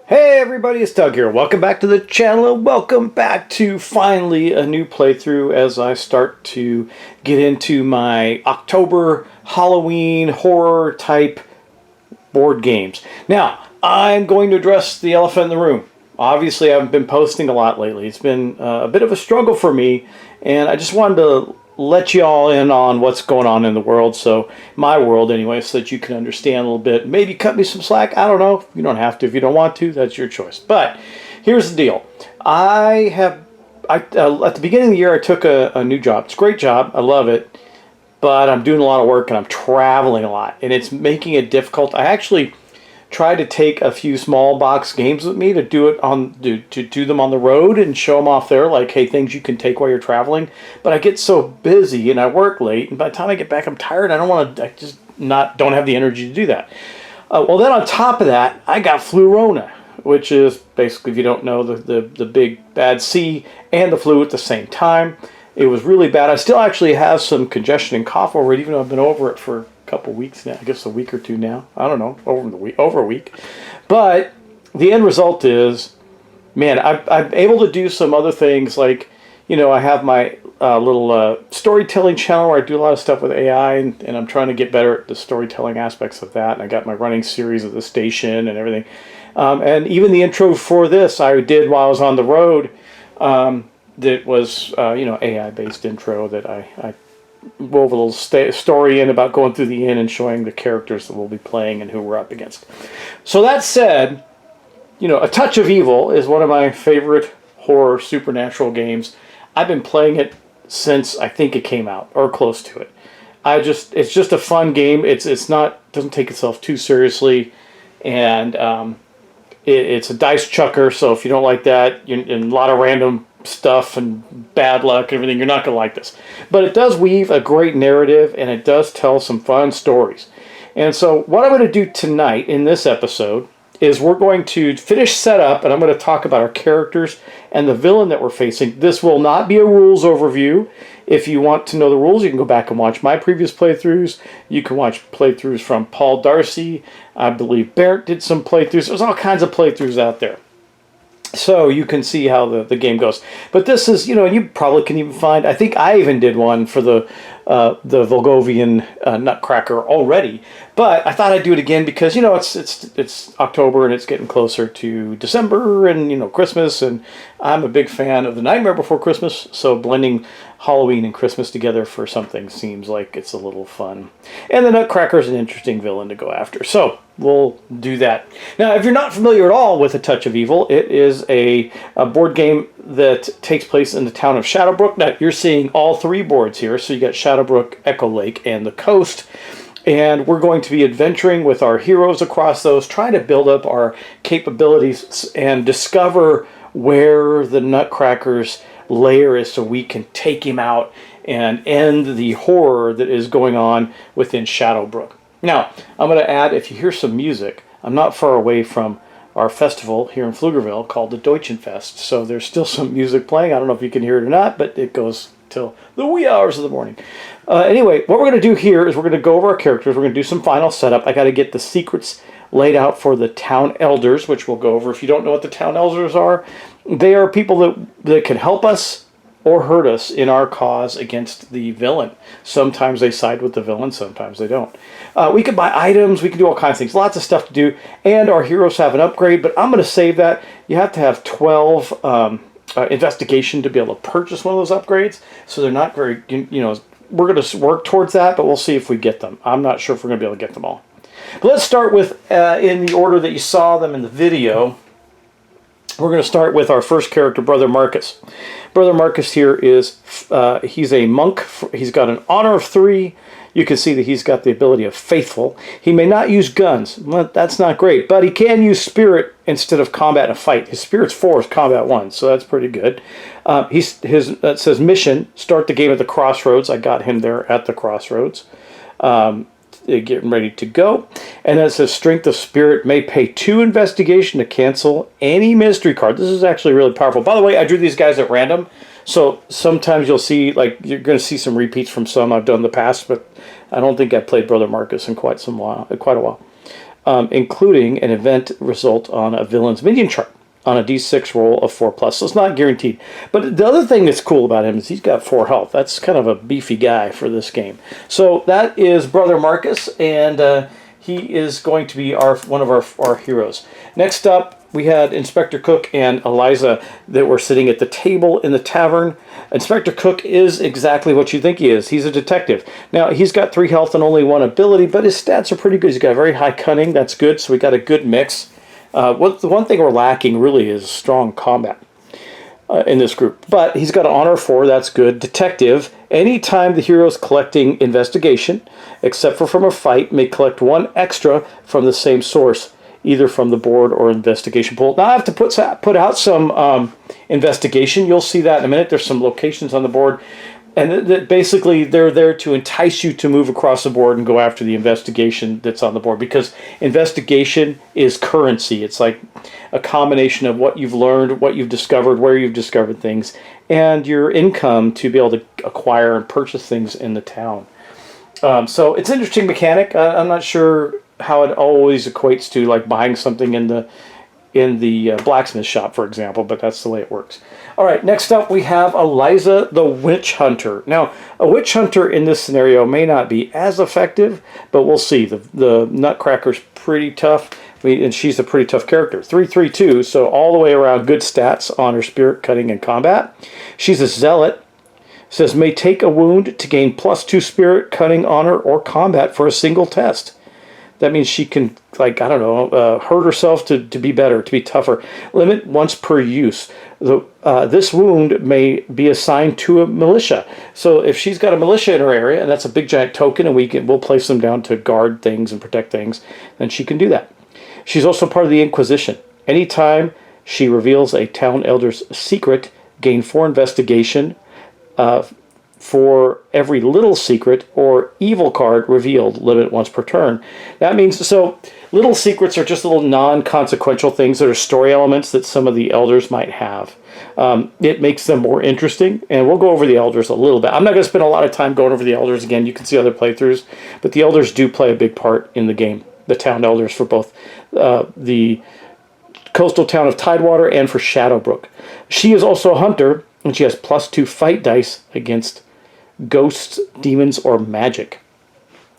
Hey everybody, it's Doug here. Welcome back to the channel and welcome back to finally a new playthrough as I start to get into my October Halloween horror type board games. Now, I'm going to address the elephant in the room. Obviously, I haven't been posting a lot lately. It's been a bit of a struggle for me, and I just wanted to let you all in on what's going on in the world, so my world anyway, so that you can understand a little bit. Maybe cut me some slack. I don't know. You don't have to if you don't want to. That's your choice. But here's the deal. At the beginning of the year, I took a new job. It's a great job. I love it. But I'm doing a lot of work and I'm traveling a lot, and it's making it difficult. I actually tried to take a few small box games with me to do them on the road and show them off there, like, hey, things you can take while you're traveling. But I get so busy and I work late, and by the time I get back, I'm tired. I just don't have the energy to do that. Well, then on top of that, I got flu-rona, which is basically, if you don't know, the big bad C and the flu at the same time. It was really bad. I still actually have some congestion and cough over it, even though I've been over it for couple weeks now, I guess a week or two now. I don't know, over a week. But the end result is, man, I'm able to do some other things, like, you know, I have my little storytelling channel where I do a lot of stuff with AI, and I'm trying to get better at the storytelling aspects of that. And I got my running series of the station and everything. And even the intro for this I did while I was on the road. That was, you know, AI-based intro that I wove a little story in about going through the inn and showing the characters that we'll be playing and who we're up against. So that said, you know, A Touch of Evil is one of my favorite horror supernatural games. I've been playing it since I think it came out, or close to it. It's just a fun game. Doesn't take itself too seriously, and it's a dice chucker. So if you don't like that, and a lot of random stuff and bad luck and everything, you're not going to like this. But it does weave a great narrative, and it does tell some fun stories. And so what I'm going to do tonight in this episode is we're going to finish setup, and I'm going to talk about our characters and the villain that we're facing. This will not be a rules overview. If you want to know the rules, you can go back and watch my previous playthroughs. You can watch playthroughs from Paul Darcy. I believe Barrett did some playthroughs. There's all kinds of playthroughs out there, so you can see how the game goes. But this is, you know, you probably can even find, I think I even did one for the Volgovian Nutcracker already. But I thought I'd do it again because, you know, it's October and it's getting closer to December and, you know, Christmas. And I'm a big fan of The Nightmare Before Christmas, so blending Halloween and Christmas together for something seems like it's a little fun. And the Nutcracker is an interesting villain to go after. So we'll do that. Now, if you're not familiar at all with A Touch of Evil, it is a board game that takes place in the town of Shadowbrook. Now, you're seeing all three boards here. So you got Shadowbrook, Echo Lake, and the Coast. And we're going to be adventuring with our heroes across those, trying to build up our capabilities and discover where the Nutcracker's lair is so we can take him out and end the horror that is going on within Shadowbrook. Now, I'm going to add, if you hear some music, I'm not far away from our festival here in Pflugerville called the Deutschenfest, so there's still some music playing. I don't know if you can hear it or not, but it goes till the wee hours of the morning. Anyway, what we're going to do here is we're going to go over our characters. We're going to do some final setup. I got to get the secrets laid out for the town elders, which we'll go over. If you don't know what the town elders are, they are people that can help us or hurt us in our cause against the villain. Sometimes they side with the villain, sometimes they don't. We can buy items, we can do all kinds of things, lots of stuff to do, and our heroes have an upgrade, but I'm going to save that. You have to have 12 investigation to be able to purchase one of those upgrades, so they're not very, we're going to work towards that, but we'll see if we get them. I'm not sure if we're going to be able to get them all. But let's start with, in the order that you saw them in the video, we're going to start with our first character, Brother Marcus. Brother Marcus here is, he's a monk. He's got an honor of 3. You can see that he's got the ability of faithful. He may not use guns. Well, that's not great. But he can use spirit instead of combat and fight. His spirit's 4 is combat 1, so that's pretty good. It says mission, start the game at the crossroads. I got him there at the crossroads. Getting ready to go. And then it says strength of spirit, may pay 2 investigation to cancel any mystery card. This is actually really powerful. By the way, I drew these guys at random, so sometimes you'll see, like, you're going to see some repeats from some I've done in the past, but I don't think I've played Brother Marcus in quite a while. Including an event result on a villain's minion chart on a d6 roll of 4+. So it's not guaranteed. But the other thing that's cool about him is he's got 4 health. That's kind of a beefy guy for this game. So that is Brother Marcus, and he is going to be one of our heroes. Next up, we had Inspector Cooke and Eliza that were sitting at the table in the tavern. Inspector Cooke is exactly what you think he is. He's a detective. Now, he's got 3 health and only 1 ability, but his stats are pretty good. He's got very high cunning. That's good, so we got a good mix. The one thing we're lacking really is strong combat in this group. But he's got an honor 4, that's good. Detective, anytime the hero is collecting investigation, except for from a fight, may collect 1 extra from the same source, either from the board or investigation pool. Now I have to put out some investigation. You'll see that in a minute. There's some locations on the board. And basically, they're there to entice you to move across the board and go after the investigation that's on the board. Because investigation is currency. It's like a combination of what you've learned, what you've discovered, where you've discovered things, and your income to be able to acquire and purchase things in the town. So it's an interesting mechanic. I'm not sure how it always equates to like buying something in the blacksmith shop, for example, but that's the way it works. All right, next up we have Eliza the Witch Hunter. Now, a witch hunter in this scenario may not be as effective, but we'll see. The Nutcracker's pretty tough, and she's a pretty tough character. 3/3/2, so all the way around good stats on her spirit, cutting, and combat. She's a zealot. It says may take a wound to gain +2 spirit, cutting, honor, or combat for a single test. That means she can, like, I don't know, hurt herself to be better, to be tougher. Limit once per use. This wound may be assigned to a militia. So if she's got a militia in her area, and that's a big giant token, and we'll place them down to guard things and protect things, then she can do that. She's also part of the Inquisition. Anytime she reveals a town elder's secret, gain 4 investigation, for every little secret or evil card revealed, limit once per turn. That means, so little secrets are just little non-consequential things that are story elements that some of the elders might have. It makes them more interesting, and we'll go over the elders a little bit. I'm not going to spend a lot of time going over the elders again. You can see other playthroughs, but the elders do play a big part in the game. The town elders for both the coastal town of Tidewater and for Shadowbrook. She is also a hunter, and she has +2 fight dice against ghosts, demons, or magic.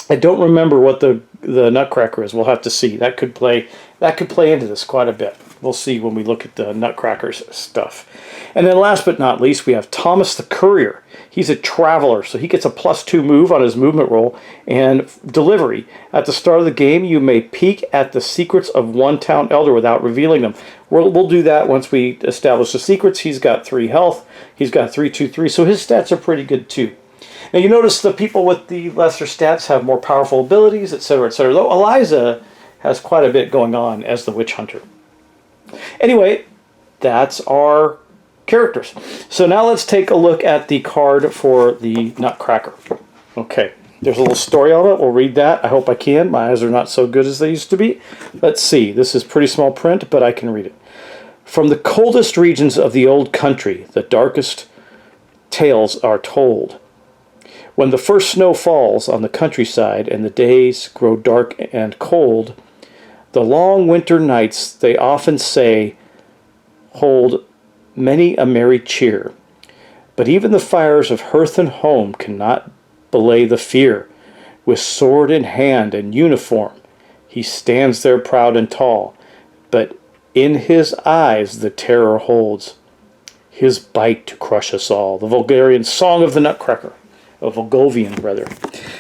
I don't remember what the Nutcracker is. We'll have to see. That could play into this quite a bit. We'll see when we look at the Nutcracker's stuff. And then last but not least, we have Thomas the Courier. He's a traveler, so he gets a +2 move on his movement roll and delivery. At the start of the game, you may peek at the secrets of one town elder without revealing them. We'll do that once we establish the secrets. He's got 3 health. He's got 3/2/3, so his stats are pretty good too. Now you notice the people with the lesser stats have more powerful abilities, etc., etc. Though Eliza has quite a bit going on as the witch hunter. Anyway, that's our characters. So now let's take a look at the card for the Nutcracker. Okay, there's a little story on it. We'll read that. I hope I can. My eyes are not so good as they used to be. Let's see. This is pretty small print, but I can read it. From the coldest regions of the old country, the darkest tales are told. When the first snow falls on the countryside and the days grow dark and cold, the long winter nights, they often say, hold many a merry cheer. But even the fires of hearth and home cannot belay the fear. With sword in hand and uniform, he stands there proud and tall, but in his eyes the terror holds his bite to crush us all. The Vulgarian Song of the Nutcracker. A Volgovian, rather.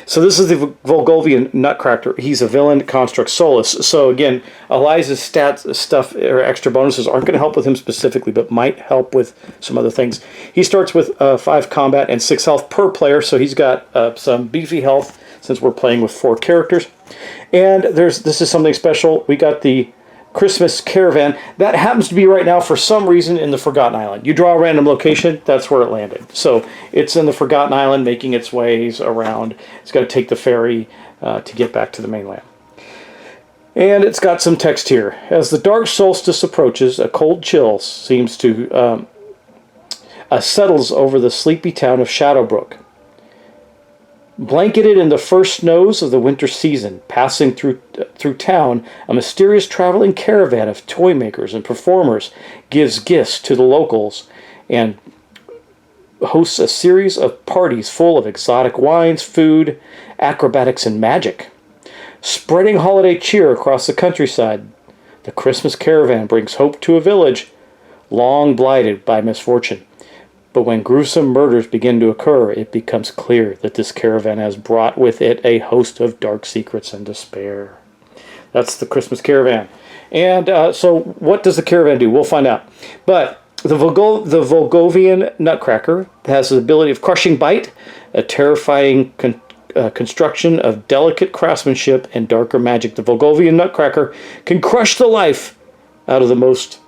So this is the Volgovian Nutcracker. He's a villain, construct Solus. So again, Eliza's stats stuff or extra bonuses aren't going to help with him specifically, but might help with some other things. He starts with 5 combat and 6 health per player, so he's got some beefy health since we're playing with 4 characters. And this is something special. We got the Christmas Caravan. That happens to be right now, for some reason, in the Forgotten Island. You draw a random location, that's where it landed. So it's in the Forgotten Island, making its ways around. It's got to take the ferry to get back to the mainland. And it's got some text here. As the dark solstice approaches, a cold chill seems to settles over the sleepy town of Shadowbrook. Blanketed in the first snows of the winter season, passing through town, a mysterious traveling caravan of toy makers and performers gives gifts to the locals and hosts a series of parties full of exotic wines, food, acrobatics, and magic. Spreading holiday cheer across the countryside, the Christmas caravan brings hope to a village long blighted by misfortune. But when gruesome murders begin to occur, it becomes clear that this caravan has brought with it a host of dark secrets and despair. That's the Christmas Caravan. And so what does the caravan do? We'll find out. But the Volgovian Nutcracker has the ability of crushing bite, a terrifying construction of delicate craftsmanship and darker magic. The Volgovian Nutcracker can crush the life out of the most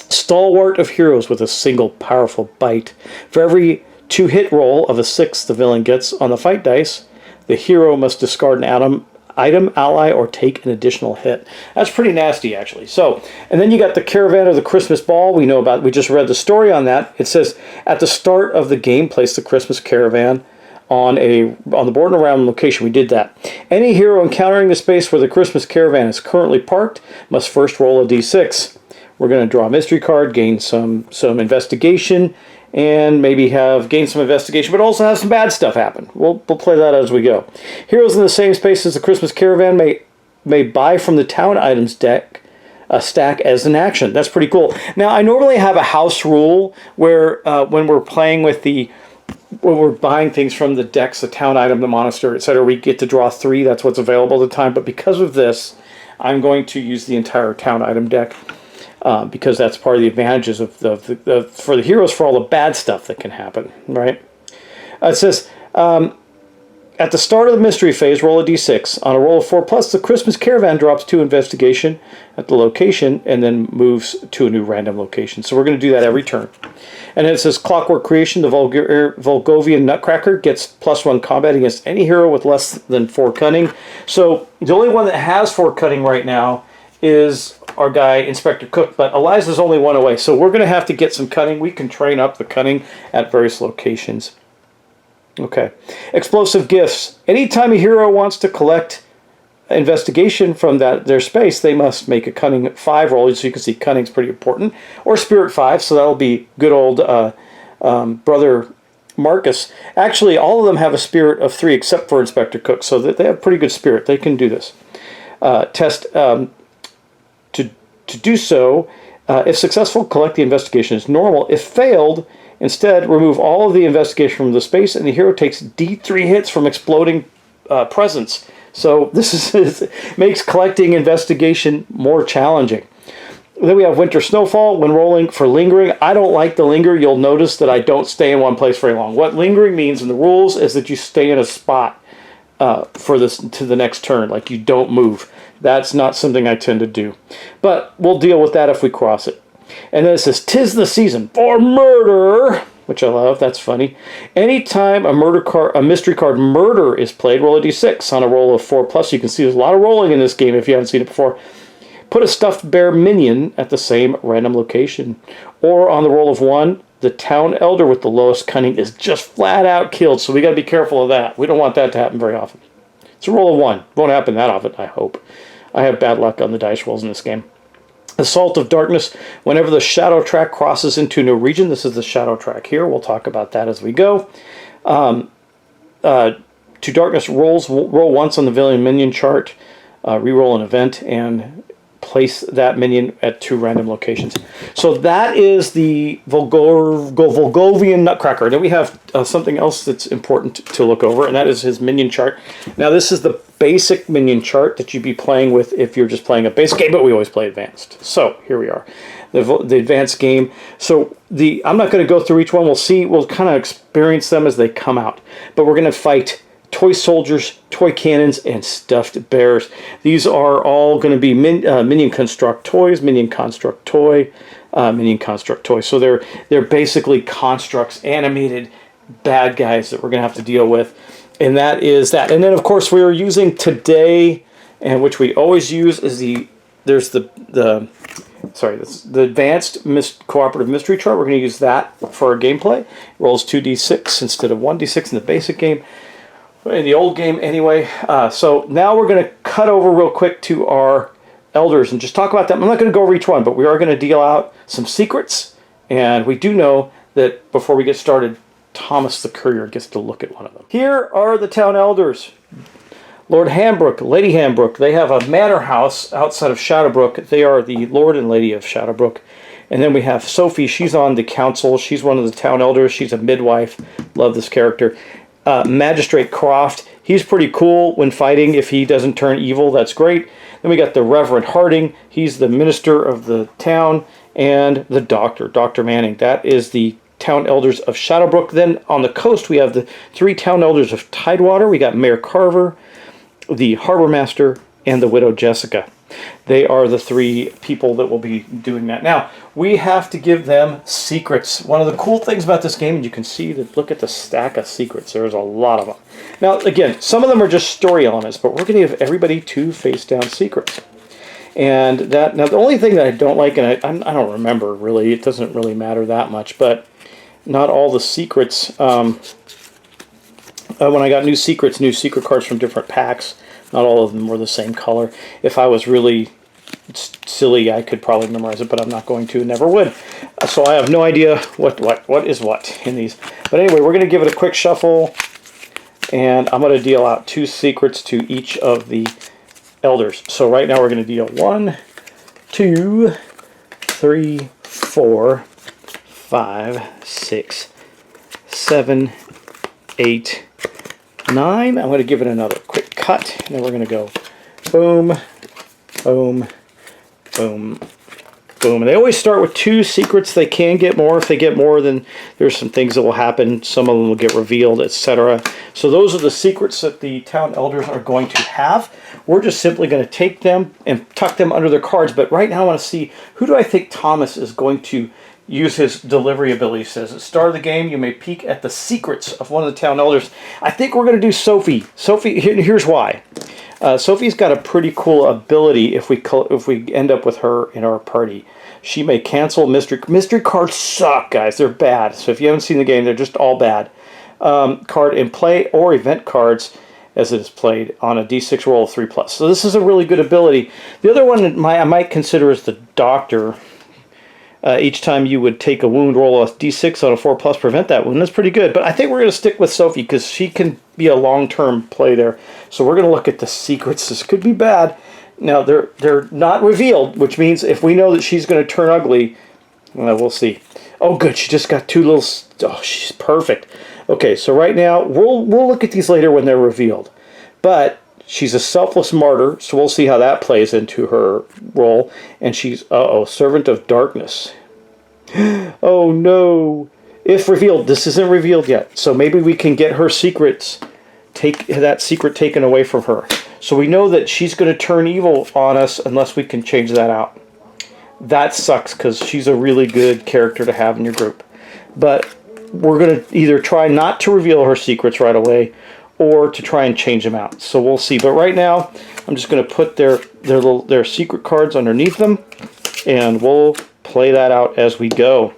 stalwart of heroes with a single powerful bite. For every 2-hit roll of a 6 the villain gets on the fight dice, the hero must discard an item, ally, or take an additional hit. That's pretty nasty, actually. So, and then you got the Caravan of the Christmas Ball. We know about. We just read the story on that. It says at the start of the game, place the Christmas Caravan on the board and around location. We did that. Any hero encountering the space where the Christmas Caravan is currently parked must first roll a d6. We're going to draw a mystery card, gain some investigation, and maybe gain some investigation, but also have some bad stuff happen. We'll play that as we go. Heroes in the same space as the Christmas Caravan may buy from the town items deck a stack as an action. That's pretty cool. Now, I normally have a house rule where when we're playing with when we're buying things from the decks, the town item, the monastery, etc., we get to draw 3. That's what's available at the time. But because of this, I'm going to use the entire town item deck. Because that's part of the advantages of for the heroes, for all the bad stuff that can happen, right? It says, at the start of the mystery phase, roll a d6. On a roll of 4+, the Christmas Caravan drops 2 investigation at the location and then moves to a new random location. So we're going to do that every turn. And then it says, Clockwork Creation, the Volgovian Nutcracker gets +1 combat against any hero with less than 4 cunning. So the only one that has 4 cunning right now is our guy, Inspector Cooke, but Eliza's only 1 away, so we're going to have to get some cunning. We can train up the cunning at various locations. Okay. Explosive gifts. Anytime a hero wants to collect investigation from their space, they must make a cunning 5 roll, so you can see cunning's pretty important, or spirit 5, so that'll be good old brother Marcus. Actually, all of them have a spirit of 3 except for Inspector Cooke, so that they have pretty good spirit. They can do this. Test... To do so, if successful, collect the investigation as normal. If failed, instead, remove all of the investigation from the space, and the hero takes D3 hits from exploding presents. So this makes collecting investigation more challenging. Then we have Winter Snowfall. When rolling for lingering, I don't like the linger. You'll notice that I don't stay in one place very long. What lingering means in the rules is that you stay in a spot to the next turn, like you don't move. That's not something I tend to do. But we'll deal with that if we cross it. And then it says, 'tis the season for murder, which I love. That's funny. Anytime a mystery card murder is played, roll a d6. On a roll of 4+, you can see there's a lot of rolling in this game if you haven't seen it before. Put a stuffed bear minion at the same random location. Or on the roll of 1, the town elder with the lowest cunning is just flat out killed. So we got to be careful of that. We don't want that to happen very often. It's a roll of 1. Won't happen that often, I hope. I have bad luck on the dice rolls in this game. Assault of Darkness. Whenever the shadow track crosses into a new region, this is the shadow track here. We'll talk about that as we go. To Darkness roll once on the villain minion chart, reroll an event, and place that minion at 2 random locations. So that is the Volgovian Nutcracker. Then we have something else that's important to look over, and that is his minion chart. Now this is the basic minion chart that you'd be playing with if you're just playing a basic game, but we always play advanced. So here we are, the advanced game. So I'm not going to go through each one. We'll kind of experience them as they come out. But we're going to fight toy soldiers, toy cannons, and stuffed bears. These are all going to be minion construct toys, minion construct toy, minion construct toy. So they're basically constructs, animated bad guys that we're going to have to deal with. And that is that. And then, of course, we are using today, and which we always use, is the advanced cooperative mystery chart. We're going to use that for our gameplay. It rolls 2d6 instead of 1d6 in the basic game. In the old game, anyway. So now we're going to cut over real quick to our elders and just talk about them. I'm not going to go over each one, but we are going to deal out some secrets. And we do know that before we get started, Thomas the Courier gets to look at one of them. Here are the town elders. Lord Hambrook, Lady Hambrook. They have a manor house outside of Shadowbrook. They are the Lord and Lady of Shadowbrook. And then we have Sophie. She's on the council. She's one of the town elders. She's a midwife. Love this character. Magistrate Croft, he's pretty cool when fighting. If he doesn't turn evil, that's great. Then we got the Reverend Harding, he's the minister of the town, and the doctor, Dr. Manning. That is the town elders of Shadowbrook. Then on the coast, we have the 3 town elders of Tidewater. We got Mayor Carver, the harbor master, and the widow Jessica. They are the 3 people that will be doing that. Now, we have to give them secrets. One of the cool things about this game, and you can see that, look at the stack of secrets. There's a lot of them. Now, again, some of them are just story elements, but we're going to give everybody 2 face-down secrets. And that, now the only thing that I don't like, and I don't remember really, it doesn't really matter that much, but not all the secrets, when I got new secret cards from different packs, not all of them were the same color. If I was really silly, I could probably memorize it, but I'm not going to, never would. So I have no idea what is what in these. But anyway, we're going to give it a quick shuffle, and I'm going to deal out 2 secrets to each of the elders. So right now we're going to deal 1, 2, 3, 4, 5, 6, 7, 8, 9. I'm going to give it another quick cut, and then we're going to go boom, boom, boom, boom. And they always start with 2 secrets. They can get more. If they get more, then there's some things that will happen. Some of them will get revealed, etc. So those are the secrets that the town elders are going to have. We're just simply going to take them and tuck them under their cards. But right now I want to see, who do I think Thomas is going to use his delivery ability. It says, at the start of the game, you may peek at the secrets of one of the town elders. I think we're going to do Sophie. Sophie, here's why. Sophie's got a pretty cool ability if we end up with her in our party. She may cancel mystery cards. Suck, guys. They're bad. So if you haven't seen the game, they're just all bad. Card in play or event cards as it is played on a d6 roll of 3+. So this is a really good ability. The other one I might consider is the Doctor. Each time you would take a wound, roll a d6 on a 4+, prevent that wound. That's pretty good. But I think we're going to stick with Sophie because she can be a long-term play there. So we're going to look at the secrets. This could be bad. Now, they're not revealed, which means if we know that she's going to turn ugly, we'll see. Oh, good. She just got 2 little... Oh, she's perfect. Okay, so right now, we'll look at these later when they're revealed. But she's a selfless martyr, so we'll see how that plays into her role. And she's, servant of darkness. Oh, no. If revealed, this isn't revealed yet. So maybe we can get her secrets, take that secret taken away from her. So we know that she's going to turn evil on us unless we can change that out. That sucks because she's a really good character to have in your group. But we're going to either try not to reveal her secrets right away or to try and change them out. So we'll see. But right now, I'm just going to put their secret cards underneath them, and we'll play that out as we go.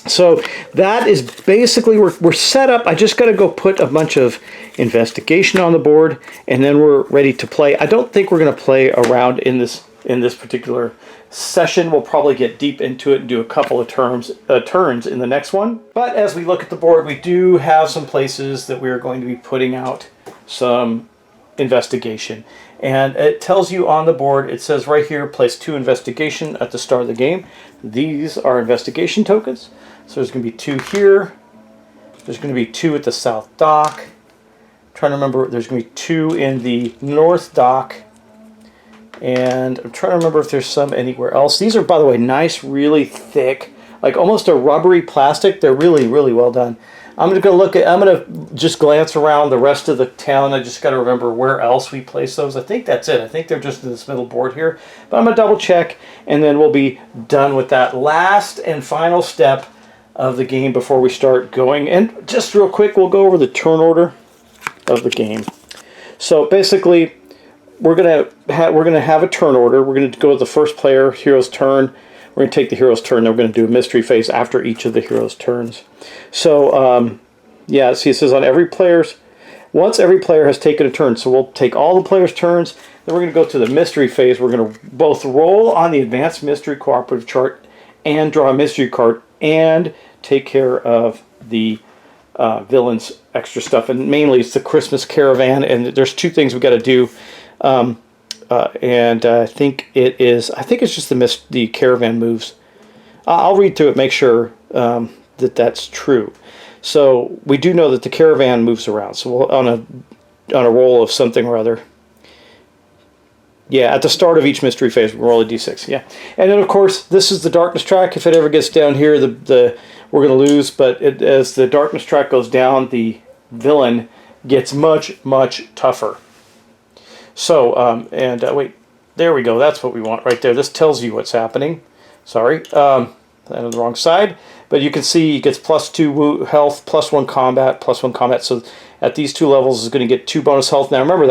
So that is basically, we're set up. I just got to go put a bunch of investigation on the board, and then we're ready to play. I don't think we're going to play around in this in this particular session. We'll probably get deep into it and do a couple of turns in the next one. But as we look at the board, we do have some places that we are going to be putting out some investigation. And it tells you on the board, it says right here, place 2 investigation at the start of the game. These are investigation tokens. So there's going to be 2 here. There's going to be 2 at the south dock. I'm trying to remember, there's going to be 2 in the north dock. And I'm trying to remember if there's some anywhere else. These are, by the way, nice, really thick, like almost a rubbery plastic. They're really, really well done. I'm going to just glance around the rest of the town. I just got to remember where else we place those. I think that's it. I think they're just in this middle board here. But I'm going to double check, and then we'll be done with that last and final step of the game before we start going. And just real quick, we'll go over the turn order of the game. So basically, we're gonna have a turn order. We're going to go with the first player, hero's turn. We're going to take the hero's turn, then we're going to do a mystery phase after each of the hero's turns. So, yeah, see, it says on once every player has taken a turn. So we'll take all the players' turns, then we're going to go to the mystery phase. We're going to both roll on the advanced mystery cooperative chart and draw a mystery card and take care of the villains' extra stuff. And mainly it's the Christmas caravan, and there's 2 things we got to do. And I think it's just the caravan moves. I'll read through it, make sure that that's true. So we do know that the caravan moves around. So we'll, on a roll of something or other. Yeah, at the start of each mystery phase, we roll a d6. Yeah, and then of course this is the darkness track. If it ever gets down here, we're going to lose. But as the darkness track goes down, the villain gets much, much tougher. So, wait, there we go. That's what we want right there. This tells you what's happening. Sorry, I'm on the wrong side. But you can see he gets +2 health, +1 combat, +1 combat. So at these 2 levels, is going to get 2 bonus health. Now remember,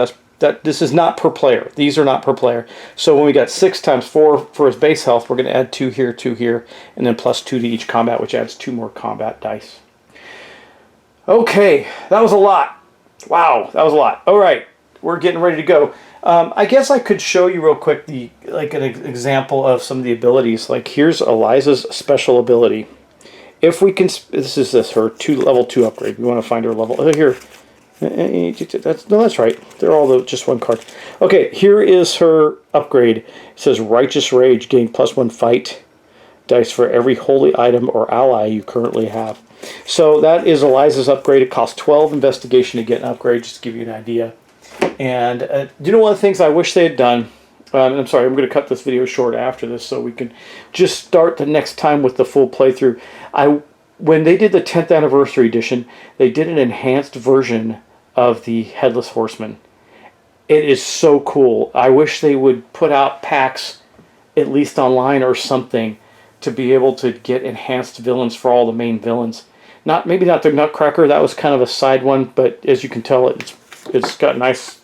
this is not per player. These are not per player. So when we got 6 times 4 for his base health, we're going to add 2 here, 2 here, and then +2 to each combat, which adds 2 more combat dice. Okay, that was a lot. Wow, that was a lot. All right. We're getting ready to go. I guess I could show you real quick an example of some of the abilities. Like here's Eliza's special ability. If we can, this is her level 2 upgrade. We want to find her level. Oh, here, that's right. They're all just 1 card. Okay, here is her upgrade. It says Righteous Rage, gain +1 fight dice for every holy item or ally you currently have. So that is Eliza's upgrade. It costs 12 investigation to get an upgrade. Just to give you an idea. And you know, one of the things I wish they had done, and I'm sorry, I'm going to cut this video short after this so we can just start the next time with the full playthrough. When they did the 10th anniversary edition, they did an enhanced version of the Headless Horseman. It is so cool. I wish they would put out packs, at least online or something, to be able to get enhanced villains for all the main villains. Maybe not the Nutcracker, that was kind of a side one, but as you can tell, it's got nice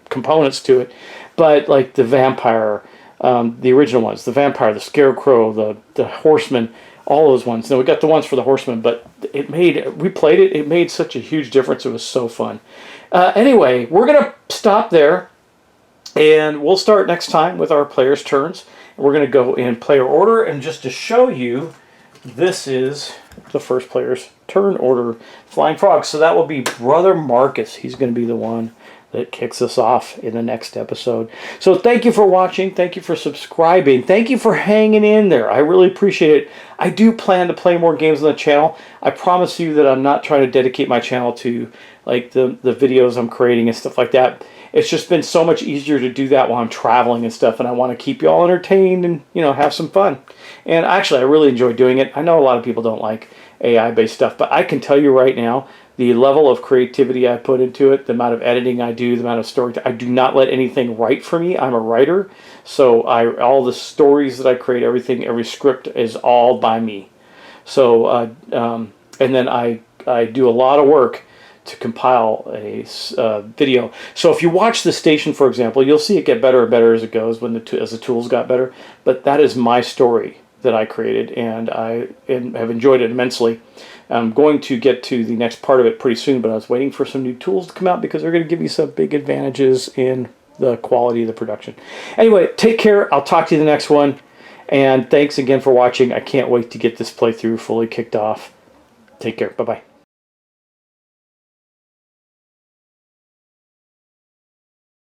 components to it. But like the vampire, the original ones, the vampire, the scarecrow, the horseman, all those ones. Now we got the ones for the horseman, but we played it, it made such a huge difference. It was so fun. Anyway, we're going to stop there, and we'll start next time with our players' turns. We're going to go in player order, and just to show you, this is the first player's turn order, Flying Frog. So that will be Brother Marcus. He's going to be the one that kicks us off in the next episode. So thank you for watching. Thank you for subscribing. Thank you for hanging in there. I really appreciate it. I do plan to play more games on the channel. I promise you that I'm not trying to dedicate my channel to like the videos I'm creating and stuff like that. It's just been so much easier to do that while I'm traveling and stuff, and I want to keep you all entertained and, you know, have some fun. And actually, I really enjoy doing it. I know a lot of people don't like AI-based stuff, but I can tell you right now, the level of creativity I put into it, the amount of editing I do, the amount of story, I do not let anything write for me. I'm a writer, so all the stories that I create, every script is all by me. So, and then I do a lot of work to compile a video. So if you watch the station, for example, you'll see it get better and better as it goes as the tools got better. But that is my story that I created, and I have enjoyed it immensely. I'm going to get to the next part of it pretty soon, but I was waiting for some new tools to come out because they're going to give me some big advantages in the quality of the production. Anyway, take care. I'll talk to you the next one. And thanks again for watching. I can't wait to get this playthrough fully kicked off. Take care. Bye-bye.